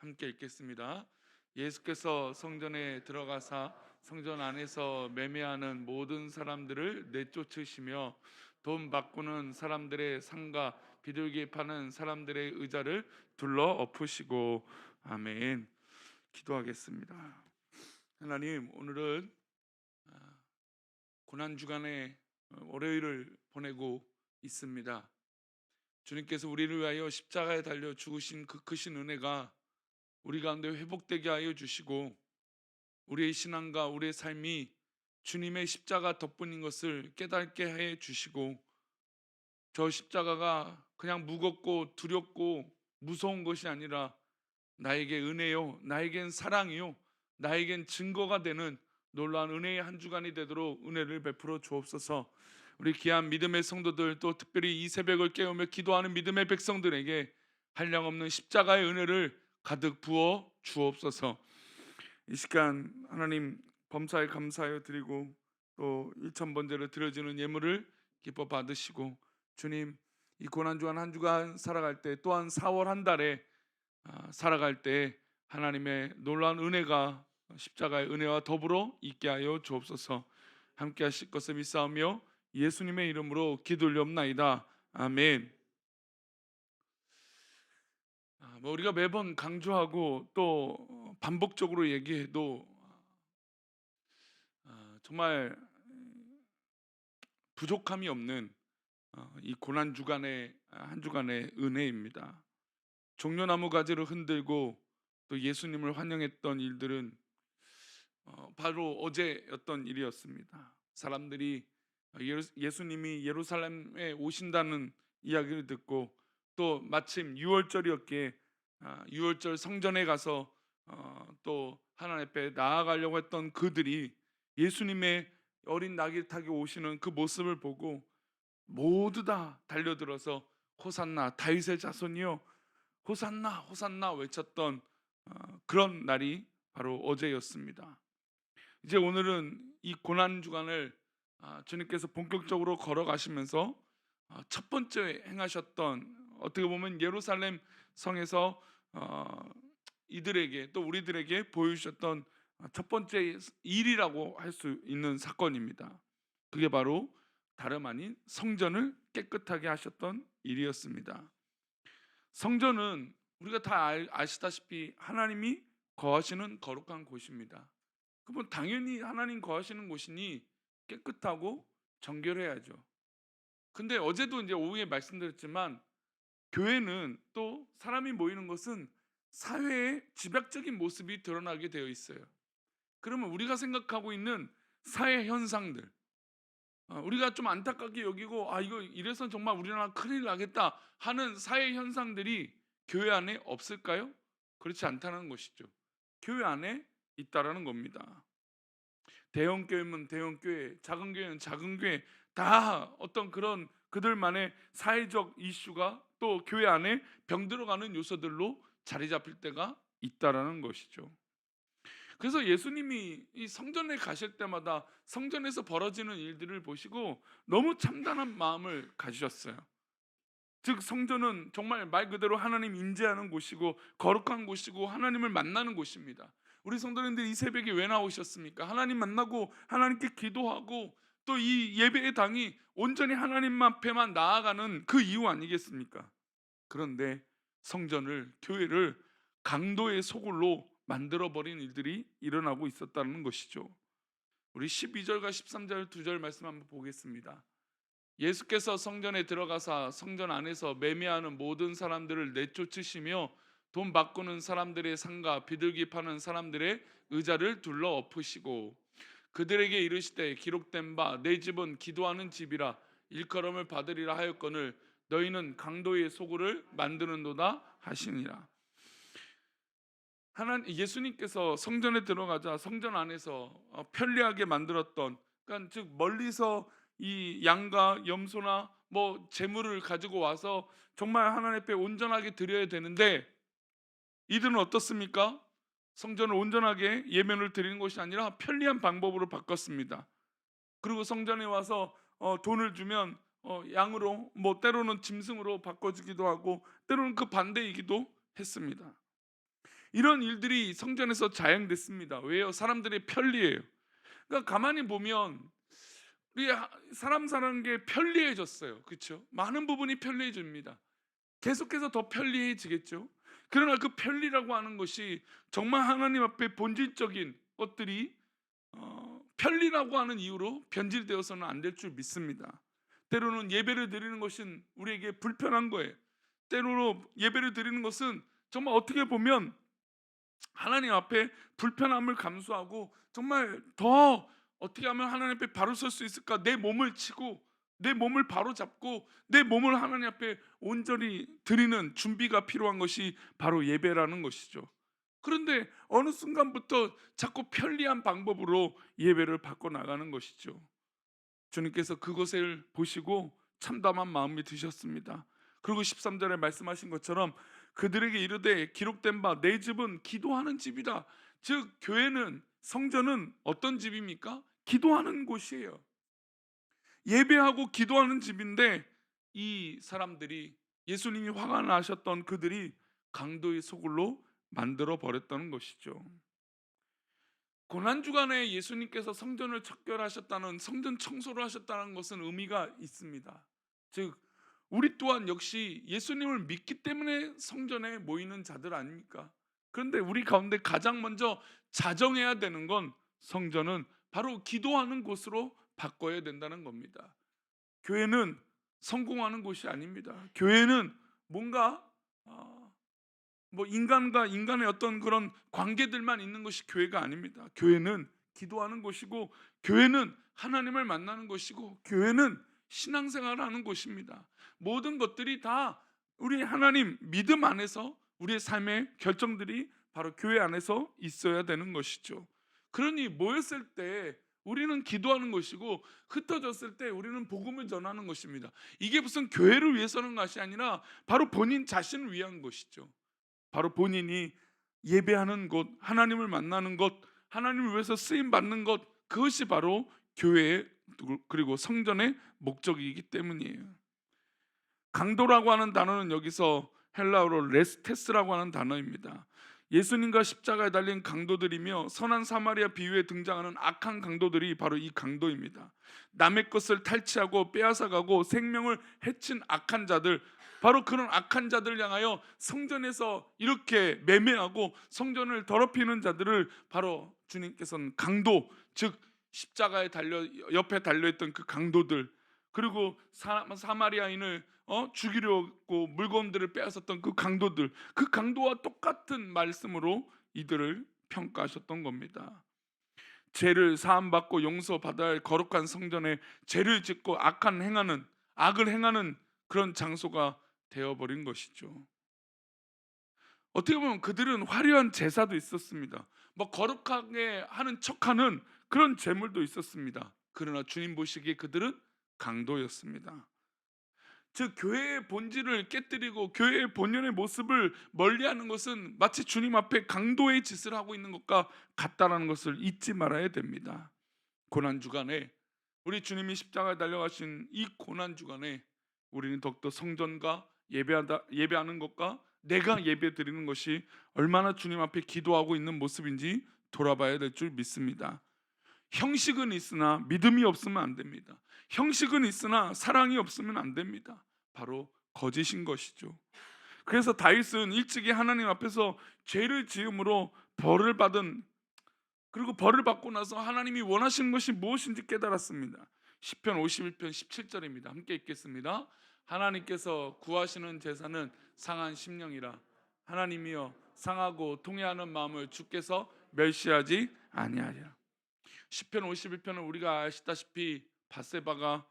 함께 읽겠습니다. 예수께서 성전에 들어가사 성전 안에서 매매하는 모든 사람들을 내쫓으시며 돈 바꾸는 사람들의 상가 비둘기 파는 사람들의 의자를 둘러 엎으시고. 아멘. 기도하겠습니다. 하나님, 오늘은 고난 주간의 월요일을 보내고 있습니다. 주님께서 우리를 위하여 십자가에 달려 죽으신 그 크신 은혜가 우리 가운데 회복되게 하여 주시고, 우리의 신앙과 우리의 삶이 주님의 십자가 덕분인 것을 깨닫게 해 주시고, 저 십자가가 그냥 무겁고 두렵고 무서운 것이 아니라 나에게 은혜요, 나에겐 사랑이요, 나에겐 증거가 되는 놀라운 은혜의 한 주간이 되도록 은혜를 베풀어 주옵소서. 우리 귀한 믿음의 성도들, 또 특별히 이 새벽을 깨우며 기도하는 믿음의 백성들에게 한량없는 십자가의 은혜를 가득 부어 주옵소서. 이 시간 하나님 범사에 감사하여 드리고, 또 일천번제로 드려지는 예물을 기뻐 받으시고, 주님, 이 고난주간 한 주간 살아갈 때, 또한 4월 한 달에 살아갈 때 하나님의 놀라운 은혜가 십자가의 은혜와 더불어 있게 하여 주옵소서. 함께 하실 것을 믿사오며 예수님의 이름으로 기도올리옵나이다. 아멘. 우리가 매번 강조하고 또 반복적으로 얘기해도 정말 부족함이 없는 이 고난 주간의 한 주간의 은혜입니다. 종려나무 가지를 흔들고 또 예수님을 환영했던 일들은 바로 어제였던 일이었습니다. 사람들이 예수님이 예루살렘에 오신다는 이야기를 듣고, 또 마침 6월절이었기에 6월절 성전에 가서 또 하나님 앞에 나아가려고 했던 그들이 예수님의 어린 나귀를 타고 오시는 그 모습을 보고 모두 다 달려들어서 호산나 다윗의 자손이여, 호산나 호산나 외쳤던 그런 날이 바로 어제였습니다. 이제 오늘은 이 고난 주간을 주님께서 본격적으로 걸어가시면서 첫 번째 행하셨던, 어떻게 보면 예루살렘 성에서 이들에게 또 우리들에게 보여주셨던 첫 번째 일이라고 할 수 있는 사건입니다. 그게 바로 다름 아닌 성전을 깨끗하게 하셨던 일이었습니다. 성전은 우리가 다 아시다시피 하나님이 거하시는 거룩한 곳입니다. 그러면 당연히 하나님 거하시는 곳이니 깨끗하고 정결해야죠. 근데 어제도 이제 오후에 말씀드렸지만, 교회는 또 사람이 모이는 것은 사회의 집약적인 모습이 드러나게 되어 있어요. 그러면 우리가 생각하고 있는 사회 현상들, 우리가 좀 안타깝게 여기고 이거 이래서 정말 우리나라 큰일 나겠다 하는 사회 현상들이 교회 안에 없을까요? 그렇지 않다는 것이죠. 교회 안에 있다라는 겁니다. 대형 교회면 대형 교회, 작은 교회는 작은 교회, 다 어떤 그런 그들만의 사회적 이슈가 또 교회 안에 병들어가는 요소들로 자리 잡힐 때가 있다라는 것이죠. 그래서 예수님이 이 성전에 가실 때마다 성전에서 벌어지는 일들을 보시고 너무 참담한 마음을 가지셨어요. 즉 성전은 정말 말 그대로 하나님 임재하는 곳이고 거룩한 곳이고 하나님을 만나는 곳입니다. 우리 성도님들 이 새벽에 왜 나오셨습니까? 하나님 만나고 하나님께 기도하고 또 이 예배의 당이 온전히 하나님 앞에만 나아가는 그 이유 아니겠습니까? 그런데 성전을, 교회를 강도의 소굴로 만들어버린 일들이 일어나고 있었다는 것이죠. 우리 12절과 13절 두 절 말씀 한번 보겠습니다. 예수께서 성전에 들어가사 성전 안에서 매매하는 모든 사람들을 내쫓으시며 돈 바꾸는 사람들의 상가 비둘기 파는 사람들의 의자를 둘러 엎으시고, 그들에게 이르시되 기록된 바 내 집은 기도하는 집이라 일컬음을 받으리라 하였거늘 너희는 강도의 소굴을 만드는도다 하시니라. 예수님께서 성전에 들어가자 성전 안에서 편리하게 만들었던, 그러니까 즉 멀리서 이 양과 염소나 뭐 재물을 가지고 와서 정말 하나님 앞에 온전하게 드려야 되는데, 이들은 어떻습니까? 성전을 온전하게 예면을 드리는 것이 아니라 편리한 방법으로 바꿨습니다. 그리고 성전에 와서 돈을 주면 양으로, 뭐 때로는 짐승으로 바꿔주기도 하고 때로는 그 반대이기도 했습니다. 이런 일들이 성전에서 자행됐습니다. 왜요? 사람들의 편리예요. 그러니까 가만히 보면 우리 사람 사는 게 편리해졌어요. 그렇죠? 많은 부분이 편리해집니다. 계속해서 더 편리해지겠죠. 그러나 그 편리라고 하는 것이 정말 하나님 앞에 본질적인 것들이 편리라고 하는 이유로 변질되어서는 안 될 줄 믿습니다. 때로는 예배를 드리는 것은 우리에게 불편한 거예요. 때로는 예배를 드리는 것은 정말 어떻게 보면 하나님 앞에 불편함을 감수하고 정말 더 어떻게 하면 하나님 앞에 바로 설 수 있을까, 내 몸을 치고 내 몸을 바로 잡고 내 몸을 하나님 앞에 온전히 드리는 준비가 필요한 것이 바로 예배라는 것이죠. 그런데 어느 순간부터 자꾸 편리한 방법으로 예배를 바꿔 나가는 것이죠. 주님께서 그것을 보시고 참담한 마음이 드셨습니다. 그리고 13절에 말씀하신 것처럼 그들에게 이르되 기록된 바 내 집은 기도하는 집이다. 즉 교회는, 성전은 어떤 집입니까? 기도하는 곳이에요. 예배하고 기도하는 집인데 이 사람들이, 예수님이 화가 나셨던 그들이 강도의 소굴로 만들어 버렸다는 것이죠. 고난 주간에 예수님께서 성전을 청결하셨다는, 성전 청소를 하셨다는 것은 의미가 있습니다. 즉 우리 또한 역시 예수님을 믿기 때문에 성전에 모이는 자들 아닙니까? 그런데 우리 가운데 가장 먼저 자정해야 되는 건, 성전은 바로 기도하는 곳으로 바꿔야 된다는 겁니다. 교회는 성공하는 곳이 아닙니다. 교회는 뭔가 뭐 인간과 인간의 어떤 그런 관계들만 있는 것이 교회가 아닙니다. 교회는 기도하는 곳이고, 교회는 하나님을 만나는 곳이고, 교회는 신앙생활을 하는 곳입니다. 모든 것들이 다 우리 하나님 믿음 안에서 우리의 삶의 결정들이 바로 교회 안에서 있어야 되는 것이죠. 그러니 모였을 때 우리는 기도하는 것이고, 흩어졌을 때 우리는 복음을 전하는 것입니다. 이게 무슨 교회를 위해서는 것이 아니라 바로 본인 자신을 위한 것이죠. 바로 본인이 예배하는 곳, 하나님을 만나는 것, 하나님을 위해서 쓰임 받는 것, 그것이 바로 교회의, 그리고 성전의 목적이기 때문이에요. 강도라고 하는 단어는 여기서 헬라어로 레스테스라고 하는 단어입니다. 예수님과 십자가에 달린 강도들이며 선한 사마리아 비유에 등장하는 악한 강도들이 바로 이 강도입니다. 남의 것을 탈취하고 빼앗아가고 생명을 해친 악한 자들, 바로 그런 악한 자들을 향하여 성전에서 이렇게 매매하고 성전을 더럽히는 자들을 바로 주님께서는 강도, 즉 십자가에 옆에 달려있던 그 강도들, 그리고 사마리아인을 죽이려고 물건들을 빼앗았던 그 강도들, 그 강도와 똑같은 말씀으로 이들을 평가하셨던 겁니다. 죄를 사함받고 용서받아야 할 거룩한 성전에 죄를 짓고 악을 행하는 그런 장소가 되어버린 것이죠. 어떻게 보면 그들은 화려한 제사도 있었습니다. 뭐 거룩하게 하는 척하는 그런 제물도 있었습니다. 그러나 주님 보시기에 그들은 강도였습니다. 즉 교회의 본질을 깨뜨리고 교회의 본연의 모습을 멀리하는 것은 마치 주님 앞에 강도의 짓을 하고 있는 것과 같다라는 것을 잊지 말아야 됩니다. 고난 주간에, 우리 주님이 십자가에 달려가신 이 고난 주간에 우리는 더욱더 성전과 예배하는 것과 내가 예배 드리는 것이 얼마나 주님 앞에 기도하고 있는 모습인지 돌아봐야 될 줄 믿습니다. 형식은 있으나 믿음이 없으면 안 됩니다. 형식은 있으나 사랑이 없으면 안 됩니다. 바로 거짓인 것이죠. 그래서 다윗은 일찍이 하나님 앞에서 죄를 지음으로 벌을 받은, 그리고 벌을 받고 나서 하나님이 원하시는 것이 무엇인지 깨달았습니다. 시편 51편 17절입니다. 함께 읽겠습니다. 하나님께서 구하시는 제사는 상한 심령이라. 하나님이여 상하고 통회하는 마음을 주께서 멸시하지 아니하리라. 시편 51편은 우리가 아시다시피 바세바가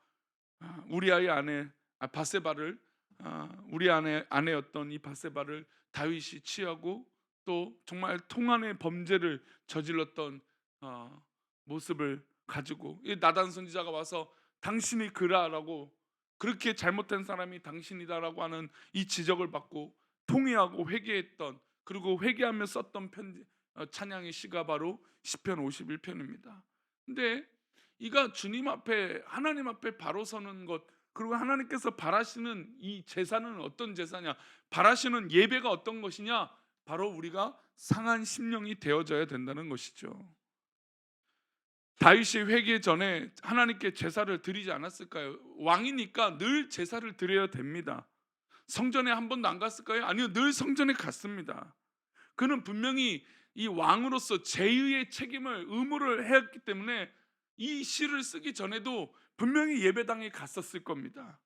우리아의 아내 바세바를 우리 아내였던 이 바세바를 다윗이 취하고 또 정말 통한의 범죄를 저질렀던 모습을 가지고 이 나단 선지자가 와서 당신이 그라라고, 그렇게 잘못된 사람이 당신이다라고 하는 이 지적을 받고 통회하고 회개했던, 그리고 회개하며 썼던 찬양의 시가 바로 시편 51편입니다. 근데 이가 주님 앞에, 하나님 앞에 바로 서는 것, 그리고 하나님께서 바라시는 이 제사는 어떤 제사냐, 바라시는 예배가 어떤 것이냐, 바로 우리가 상한 심령이 되어져야 된다는 것이죠. 다윗이 회개 전에 하나님께 제사를 드리지 않았을까요? 왕이니까 늘 제사를 드려야 됩니다. 성전에 한 번도 안 갔을까요? 아니요, 늘 성전에 갔습니다. 그는 분명히 이 왕으로서 제의의 책임을 의무를 했기 때문에 이 시를 쓰기 전에도 분명히 예배당에 갔었을 겁니다.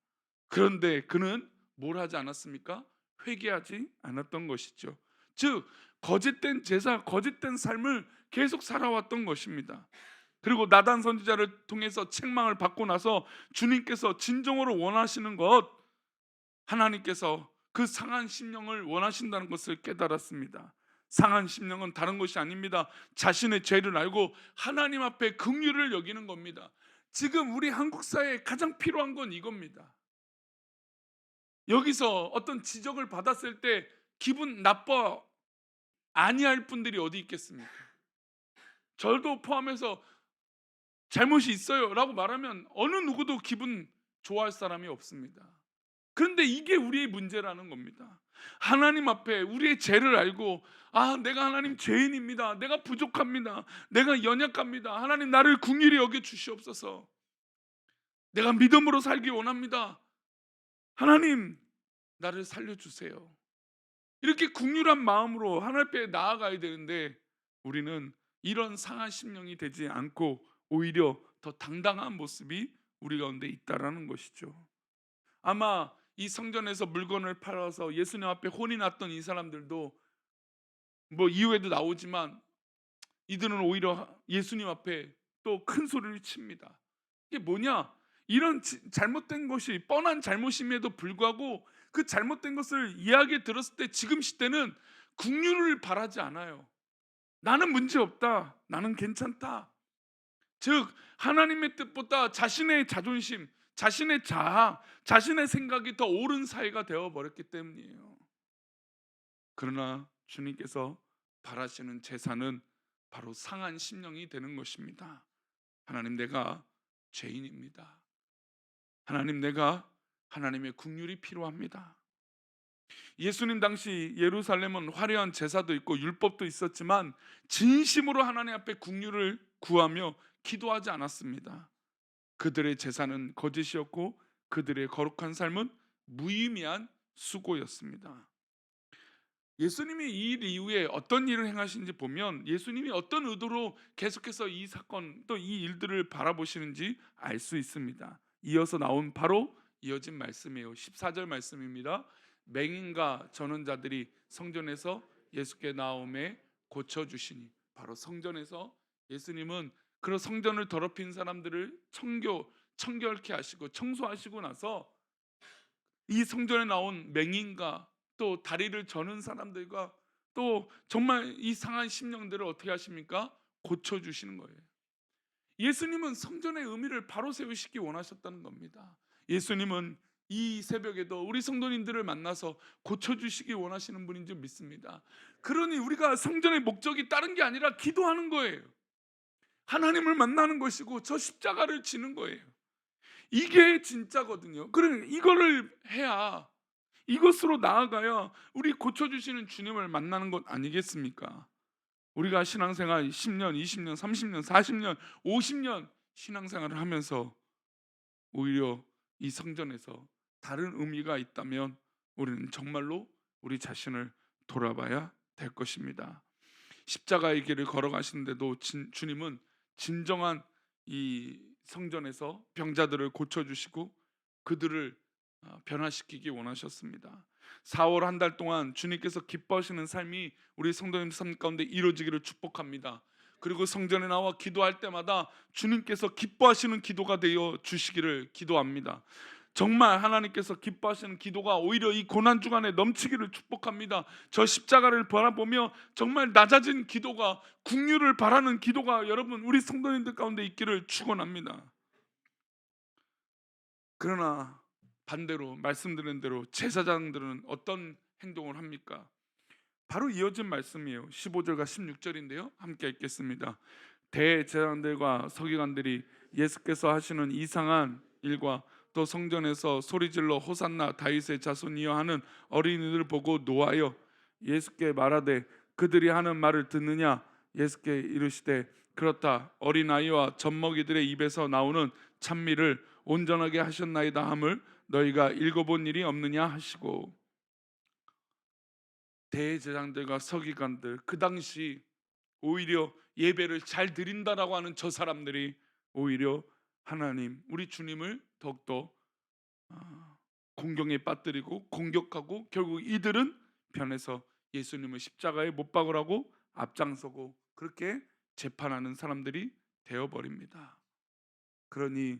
그런데 그는 뭘 하지 않았습니까? 회개하지 않았던 것이죠. 즉 거짓된 제사, 거짓된 삶을 계속 살아왔던 것입니다. 그리고 나단 선지자를 통해서 책망을 받고 나서 주님께서 진정으로 원하시는 것, 하나님께서 그 상한 심령을 원하신다는 것을 깨달았습니다. 상한 심령은 다른 것이 아닙니다. 자신의 죄를 알고 하나님 앞에 긍휼을 여기는 겁니다. 지금 우리 한국 사회에 가장 필요한 건 이겁니다. 여기서 어떤 지적을 받았을 때 기분 나빠 아니할 분들이 어디 있겠습니까? 저도 포함해서 잘못이 있어요 라고 말하면 어느 누구도 기분 좋아할 사람이 없습니다. 그런데 이게 우리의 문제라는 겁니다. 하나님 앞에 우리의 죄를 알고, 내가 하나님 죄인입니다, 내가 부족합니다, 내가 연약합니다, 하나님 나를 긍휼히 여겨 주시옵소서, 내가 믿음으로 살기 원합니다, 하나님 나를 살려주세요, 이렇게 긍휼한 마음으로 하나님 앞에 나아가야 되는데 우리는 이런 상한 심령이 되지 않고 오히려 더 당당한 모습이 우리 가운데 있다라는 것이죠. 아마 이 성전에서 물건을 팔아서 예수님 앞에 혼이 났던 이 사람들도 뭐 이후에도 나오지만 이들은 오히려 예수님 앞에 또 큰 소리를 칩니다. 이게 뭐냐? 이런 잘못된 것이 뻔한 잘못임에도 불구하고 그 잘못된 것을 이야기 들었을 때 지금 시대는 긍휼을 바라지 않아요. 나는 문제 없다, 나는 괜찮다. 즉 하나님의 뜻보다 자신의 자존심, 자신의 자아, 자신의 생각이 더 옳은 사회가 되어버렸기 때문이에요. 그러나 주님께서 바라시는 제사는 바로 상한 심령이 되는 것입니다. 하나님, 내가 죄인입니다. 하나님, 내가 하나님의 긍휼이 필요합니다. 예수님 당시 예루살렘은 화려한 제사도 있고 율법도 있었지만 진심으로 하나님 앞에 긍휼을 구하며 기도하지 않았습니다. 그들의 제사는 거짓이었고 그들의 거룩한 삶은 무의미한 수고였습니다. 예수님이 이 일 이후에 어떤 일을 행하시는지 보면 예수님이 어떤 의도로 계속해서 이 사건 또 이 일들을 바라보시는지 알 수 있습니다. 이어서 나온 바로 이어진 말씀이에요. 14절 말씀입니다. 맹인과 전원자들이 성전에서 예수께 나오매 고쳐주시니, 바로 성전에서 예수님은 그 성전을 더럽힌 사람들을 청결케 하시고 청소하시고 나서 이 성전에 나온 맹인과 또 다리를 저는 사람들과 또 정말 이 상한 심령들을 어떻게 하십니까? 고쳐주시는 거예요. 예수님은 성전의 의미를 바로 세우시기 원하셨다는 겁니다. 예수님은 이 새벽에도 우리 성도님들을 만나서 고쳐주시기 원하시는 분인 줄 믿습니다. 그러니 우리가 성전의 목적이 다른 게 아니라 기도하는 거예요. 하나님을 만나는 것이고 저 십자가를 지는 거예요. 이게 진짜거든요. 그래, 이거를 해야, 이것으로 나아가야 우리 고쳐주시는 주님을 만나는 것 아니겠습니까? 우리가 신앙생활 10년, 20년, 30년, 40년, 50년 신앙생활을 하면서 오히려 이 성전에서 다른 의미가 있다면 우리는 정말로 우리 자신을 돌아봐야 될 것입니다. 십자가의 길을 걸어가시는데도 주님은 진정한 이 성전에서 병자들을 고쳐주시고 그들을 변화시키기 원하셨습니다. 4월 한 달 동안 주님께서 기뻐하시는 삶이 우리 성도님 삶 가운데 이루어지기를 축복합니다. 그리고 성전에 나와 기도할 때마다 주님께서 기뻐하시는 기도가 되어 주시기를 기도합니다. 정말 하나님께서 기뻐하시는 기도가 오히려 이 고난 주간에 넘치기를 축복합니다. 저 십자가를 바라보며 정말 낮아진 기도가, 긍휼을 바라는 기도가 여러분 우리 성도님들 가운데 있기를 축원합니다. 그러나 반대로 말씀드린 대로 제사장들은 어떤 행동을 합니까? 바로 이어진 말씀이에요. 15절과 16절인데요. 함께 읽겠습니다. 대제사장들과 서기관들이 예수께서 하시는 이상한 일과 또 성전에서 소리질러 호산나 다윗의 자손이여 하는 어린이들을 보고 노하여 예수께 말하되 그들이 하는 말을 듣느냐? 예수께 이르시되 그렇다. 어린아이와 젖먹이들의 입에서 나오는 찬미를 온전하게 하셨나이다 함을 너희가 읽어본 일이 없느냐 하시고, 대제사장들과 서기관들, 그 당시 오히려 예배를 잘 드린다라고 하는 저 사람들이 오히려 하나님, 우리 주님을 더욱더 공경에 빠뜨리고 공격하고, 결국 이들은 변해서 예수님을 십자가에 못 박으라고 앞장서고 그렇게 재판하는 사람들이 되어버립니다. 그러니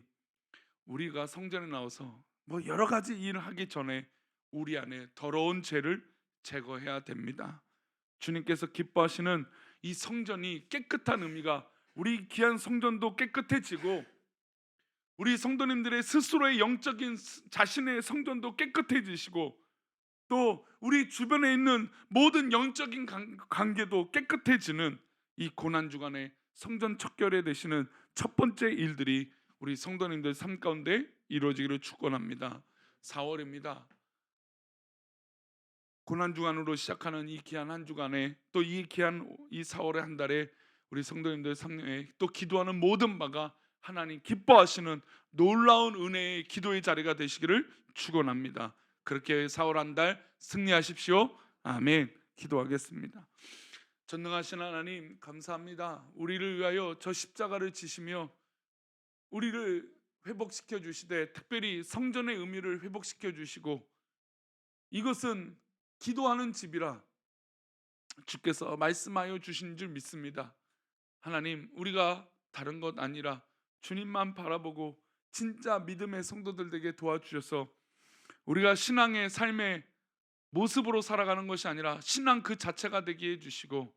우리가 성전에 나와서 뭐 여러 가지 일을 하기 전에 우리 안에 더러운 죄를 제거해야 됩니다. 주님께서 기뻐하시는 이 성전이 깨끗한 의미가, 우리 귀한 성전도 깨끗해지고 우리 성도님들의 스스로의 영적인 자신의 성전도 깨끗해지시고, 또 우리 주변에 있는 모든 영적인 관계도 깨끗해지는 이 고난주간에 성전 척결에 되시는 첫 번째 일들이 우리 성도님들 삶 가운데 이루어지기를 축원합니다. 4월입니다. 고난주간으로 시작하는 이 귀한 한 주간에, 또 이 귀한 이 4월의 한 달에 우리 성도님들 삶에 또 기도하는 모든 바가 하나님 기뻐하시는 놀라운 은혜의 기도의 자리가 되시기를 축원합니다. 그렇게 4월 한 달 승리하십시오. 아멘. 기도하겠습니다. 전능하신 하나님, 감사합니다. 우리를 위하여 저 십자가를 지시며 우리를 회복시켜 주시되, 특별히 성전의 의미를 회복시켜 주시고, 이것은 기도하는 집이라 주께서 말씀하여 주신 줄 믿습니다. 하나님, 우리가 다른 것 아니라 주님만 바라보고 진짜 믿음의 성도들 되게 도와주셔서 우리가 신앙의 삶의 모습으로 살아가는 것이 아니라 신앙 그 자체가 되게 해주시고,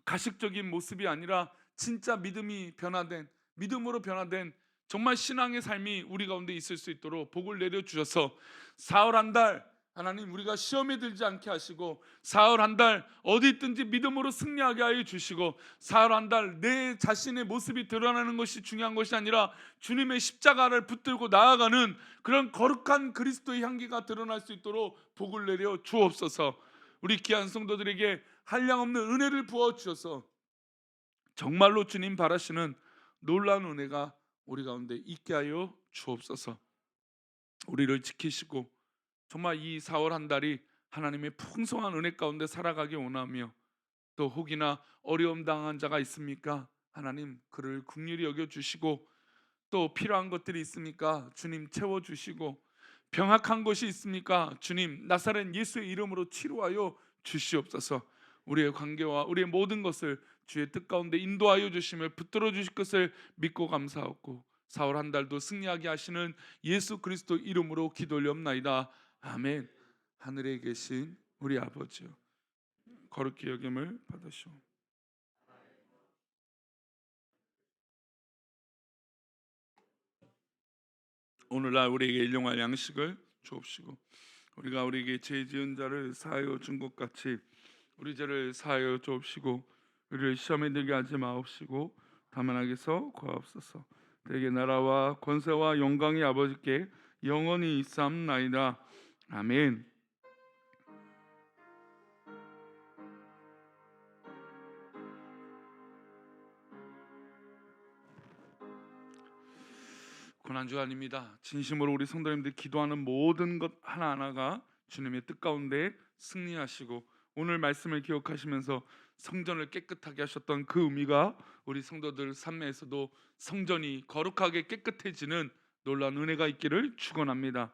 가식적인 모습이 아니라 진짜 믿음으로 변화된 정말 신앙의 삶이 우리 가운데 있을 수 있도록 복을 내려주셔서 4월 한 달 하나님, 우리가 시험에 들지 않게 하시고 4월 한 달 어디 있든지 믿음으로 승리하게 하여 주시고, 4월 한 달 내 자신의 모습이 드러나는 것이 중요한 것이 아니라 주님의 십자가를 붙들고 나아가는 그런 거룩한 그리스도의 향기가 드러날 수 있도록 복을 내려 주옵소서. 우리 귀한 성도들에게 한량없는 은혜를 부어주셔서 정말로 주님 바라시는 놀라운 은혜가 우리 가운데 있게 하여 주옵소서. 우리를 지키시고 정말 이 4월 한 달이 하나님의 풍성한 은혜 가운데 살아가기 원하며, 또 혹이나 어려움 당한 자가 있습니까? 하나님 그를 긍휼히 여겨주시고, 또 필요한 것들이 있습니까? 주님 채워주시고, 병약한 것이 있습니까? 주님 나사렛 예수의 이름으로 치료하여 주시옵소서. 우리의 관계와 우리의 모든 것을 주의 뜻 가운데 인도하여 주시며 붙들어 주실 것을 믿고 감사하고, 4월 한 달도 승리하게 하시는 예수 그리스도 이름으로 기도 올리옵나이다. 아멘. 하늘에 계신 우리 아버지요, 거룩히 여김을 받으시오. 오늘날 우리에게 일용할 양식을 주옵시고, 우리가 우리에게 죄 지은 자를 사하여 준 것 같이 우리 죄를 사하여 주옵시고, 우리를 시험에 들게 하지 마옵시고 다만 악에서 구하옵소서. 대개 나라와 권세와 영광이 아버지께 영원히 있사옵나이다. 아멘. 고난주간입니다. 진심으로 우리 성도님들 기도하는 모든 것 하나하나가 주님의 뜻 가운데 승리하시고, 오늘 말씀을 기억하시면서 성전을 깨끗하게 하셨던 그 의미가 우리 성도들 삶에서도 성전이 거룩하게 깨끗해지는 놀라운 은혜가 있기를 축원합니다.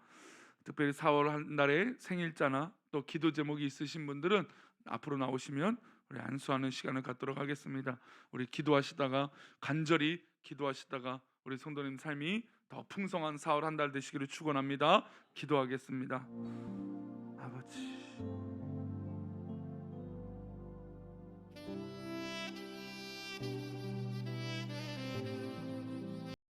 특별히 4월 한 달에 생일자나 또 기도 제목이 있으신 분들은 앞으로 나오시면 우리 안수하는 시간을 갖도록 하겠습니다. 우리 기도하시다가 간절히 기도하시다가 우리 성도님 삶이 더 풍성한 4월 한 달 되시기를 축원합니다. 기도하겠습니다.